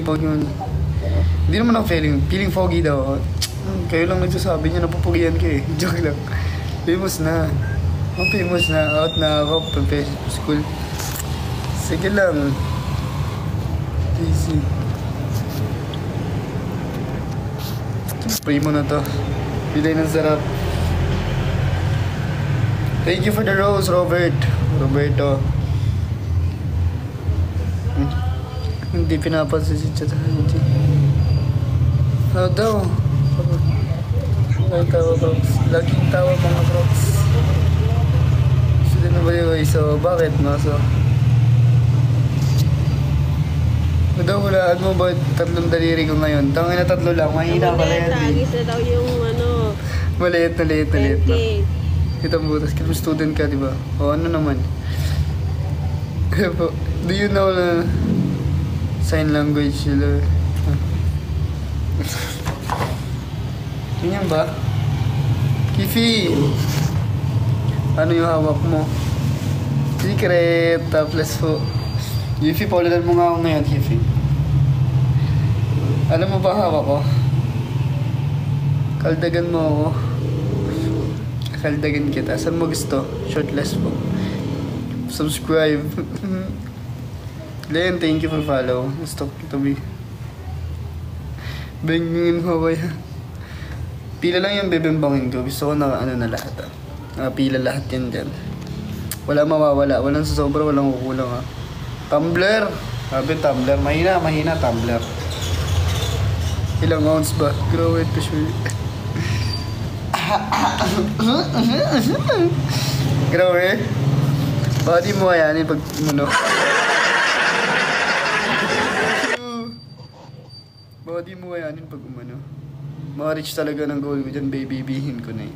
pag yun. Hindi naman ako feeling foggy daw. Kayo lang nagsasabi niya, napupugian ka eh. Joke lang. Famous na. Famous na. Out na ako, professional school. Sige lang. Easy. Spray mo na to. Pilay ng sarap. Thank you for the rose, Roberto. Hindi pinapansin si Chat. How daw? Laging tawa mga Crocs. Sila na ba yung so bakit maso? Daw hulaan mo ba tatlong daliri ko ngayon? Tangin na tatlo lang, mahina pala yan. Tagis na daw yung ano. Maliit na. Kita mo butas, kasi student ka, di ba? O ano naman? Do you know na sign language sila? Ganyan ba? Kifi! Ano yung hawak mo? Secret! Topless po. Kifi, paulitan mo nga ako ngayon, Kifi. Alam mo ba hawak ko? Kaldagan mo ako. Kaldagan kita. Saan mo gusto? Shortless po. Subscribe. Len, thank you for follow. Gusto to be. Bengin mo ba yan? Pila lang yung bebembangin ko. Gusto ko na ano na lahat. Pila lahat yan dyan. Wala mawawala. Walang sasobra, walang kukulang ha. Tumbler. Sabi tumbler. Mahina tumbler. Ilang ounce ba? Grow it to sure. Grow eh. Body mo kayanin pag ano. Body mo kayanin pag umano. Ma-reach talaga ng goal ko dyan, baby-bihin ko na eh.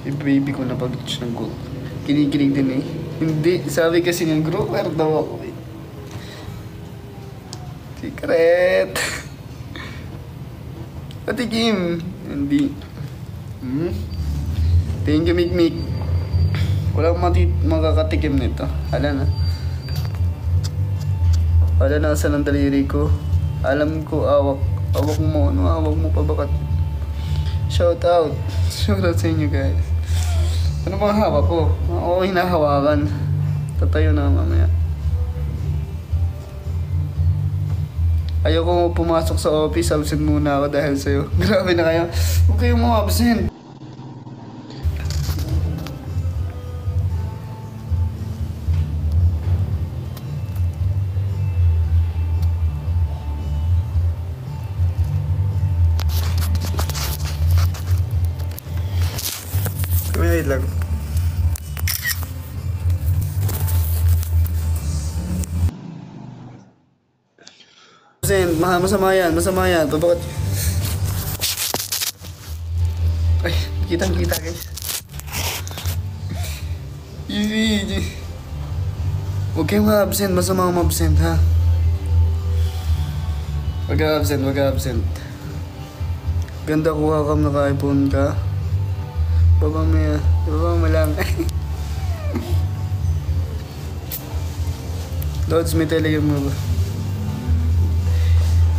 I-baby ko na pag-reach ng goal. Kinikilig din eh. Hindi, sabi kasi ng grower daw ako eh. Secret! Patikim! Hindi. Thank you, Mikmik. Walang makakatikim nito. Hala na saan ang daliri ko. Alam ko, awak mo. Ano awak mo pa bakat? Shout out sa inyo guys. Ano bang hawak ko? Ako hinahawakan. Tatayo na mamaya. Ayoko pumasok sa office, absent muna ako dahil sa'yo. Grabe na kayo. Huwag kayong mga absent. Wait lang. Masama yan. Bakit? Ay, kita guys. Easy. Huwag kayong ma-absent, masama ang ma-absent ha. Wag ka-absent. Ganda kuha ka naka-iPhone ka. Baba mo lang. Lods, may telegram mo ba?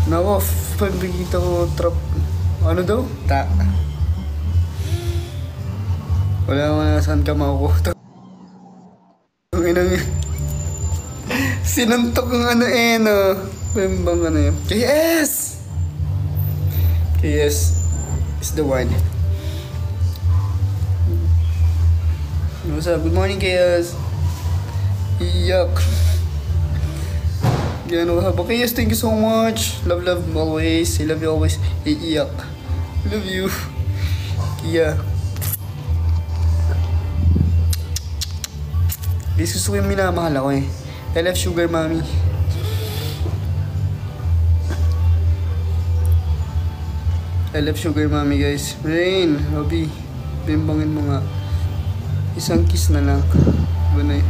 Nako, pagkikita ko trap. Ano daw? Wala mo na saan ka makukuha. Ang inang sinuntok ng ano no. Bambang ano yun. KS is the one. What's up? Good morning, KS. Iyak. Gano'n ka ba? KS, thank you so much. Love always. I love you always. Iyak. Love you. Kia. Guys, gusto ko yung minamahal ako eh. I love Sugar Mommy. I love Sugar Mommy guys. Rain, Robby, bimbangin mo nga. Isang kiss na lang. Banay.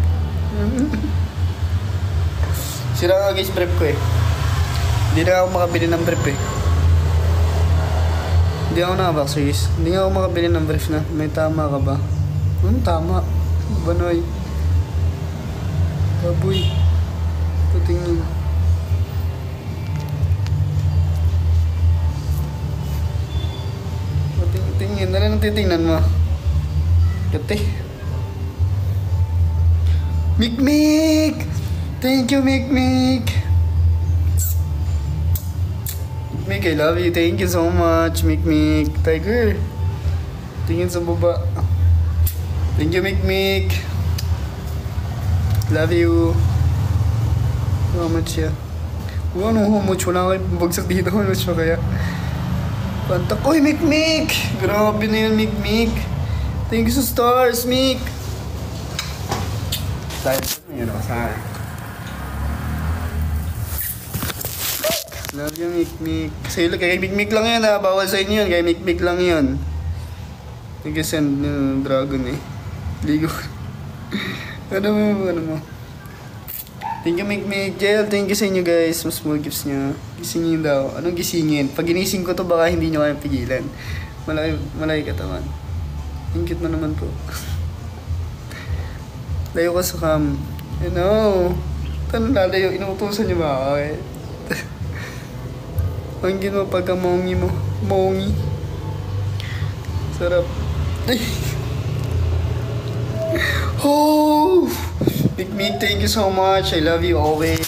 Sira nga guys brief ko eh. Hindi na ako makabili ng brief eh. Hindi ako nakabaksis. Hindi ako makabili ng brief na. May tama ka ba? Tama. Banoy. Baboy. Ito tingin. titingnan mo? Kati. Mikmik! Thank you, Mikmik! Mikmik, I love you. Thank you so much, Mikmik. Tiger. Tingin sa baba. Thank you, Mikmik. Love you. How much ya? Ano, how much? Wala kayo bagsak dito. How much pa kaya? Pantak. Uy, Mikmik! Grabe na yun, Mikmik. Thank you sa stars, Mik. Dahil yun ako sa akin. Love you, Mikmik. Sa'yo, kay Mikmik lang yan ha. Bawal sa inyo yun. Kay Mikmik lang yun. Nag-send yung dragon eh. Ligo. Ano mo? Thank you, Mikmik. Jel, thank you sa inyo guys. Mas small gifts niya. Gisingin daw. Anong gisingin? Pag ginising ko to, baka hindi nyo kaya pigilan. Malaki katawan. Ang cute mo naman po. Layo ka sa cam. You know. Tanong lalayo. Inuutusan niyo ba? Okay. Ang cute mo pagka mongi mo. Mongi. Sarap. Oh! Mikmik, thank you so much. I love you always.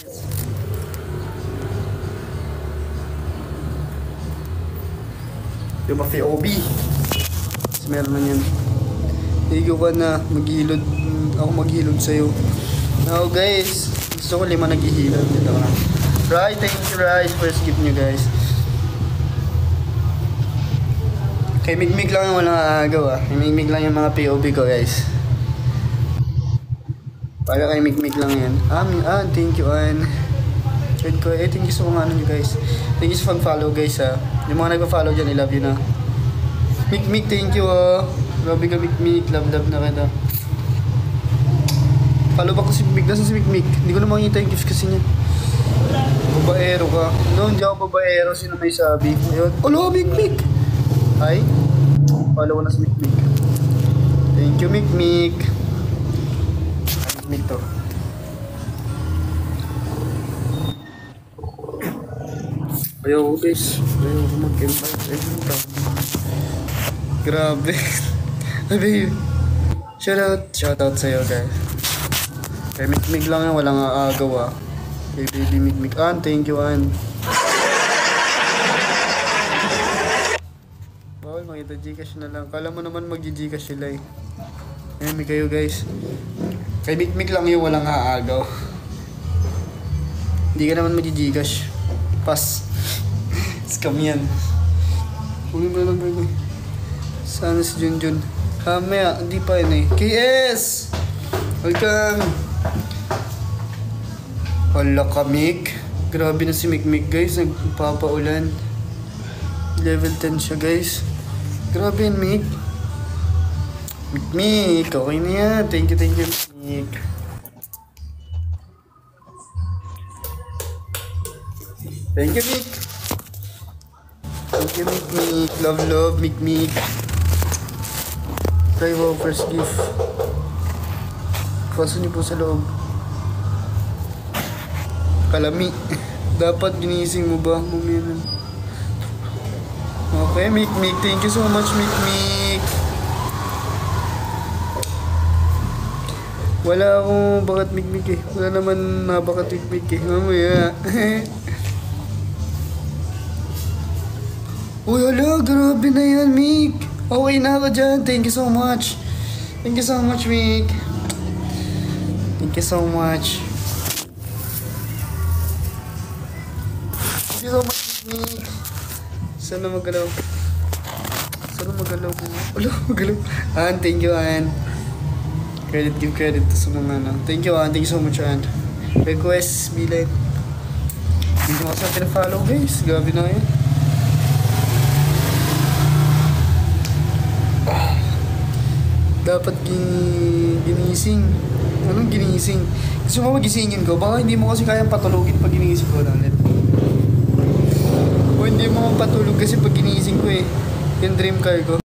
Yung pa-FOB. Mas meron na yan. Higo ka na. Maghilod. Ako maghilod sa'yo. Now guys, gusto ko 5 naghihilod. Dito ka. Right, thank you Rai. First gift nyo guys. Kay Mikmik lang yung walang aagaw ah. Kay Mikmik lang yung mga POV ko guys. Para kay Mikmik lang yan. Thank you Ann. Thank you sa mga ano nyo guys. Thank you sa pag-follow guys ah. Yung mga nagpa-follow dyan, I love you na. Mikmik, thank you ah. Grabe ka Mikmik, love na kita. Follow ba ko si Mikmik? Nasaan si Mikmik? Hindi ko na makikita yung gifts kasi niya. Babaero ka. No, hindi ako babaero. Sino may sabi? Ayun. Alo, Mikmik! Hi. Follow ko na si Mikmik. Thank you, Mikmik. Mikmik to. Ayaw ko guys. Ayaw ko mag-invite. Ayun to. Grabe. Ay, Shoutout sa'yo guys. Kay Mikmik lang yan. Walang aagaw ah. Kay baby Mikmik. Thank you Ann. Makita Gcash na lang. Kala mo naman mag-Gcash sila eh. Ayan, may kayo guys. Kay Mikmik lang yung walang aagaw. Hindi ka naman mag-Gcash. Pass. Scam yan. Uwi mo lang baby. Sana si Junjun. Kamaya, hindi pa yun eh. KS! Welcome! Hala ka Mik. Grabe na si Mikmik guys. Nagpapaulan. Level 10 siya guys. Grabe yan, Mik. Mikmik, okay na yan. Thank you, Mik. Thank you, Mik. Thank you, Mikmik. Love, Mikmik. Try mo, first gift. Kaso niyo po sa loob. Kalami. Dapat ginising mo ba? Mamaya. Okay, Mikmik. Thank you so much, Mikmik. Wala akong bakat Mikmik eh. Wala naman nabakat Mikmik eh. Mamaya. Uy, hala. Grabe na yan, Mik. Okay na ako dyan. Thank you so much. Thank you so much, Mik. Thank you so much. Thank you so much, Mik. Sana magalaw. Wala, magalaw. Ann, thank you, Ann. Give credit to sa mga ano. Thank you, Ann. Thank you so much, Ann. Request, bilet. Hindi mo kasi pinafollow, guys. Gabi na yun. Dapat ginising. Anong ginising? Gusto mo magisingin ko? Baka hindi mo kasi kayang patulogin pag ginising ko ulit. Hindi mo patulog kasi pag ginising ko eh. Yung dream car ko.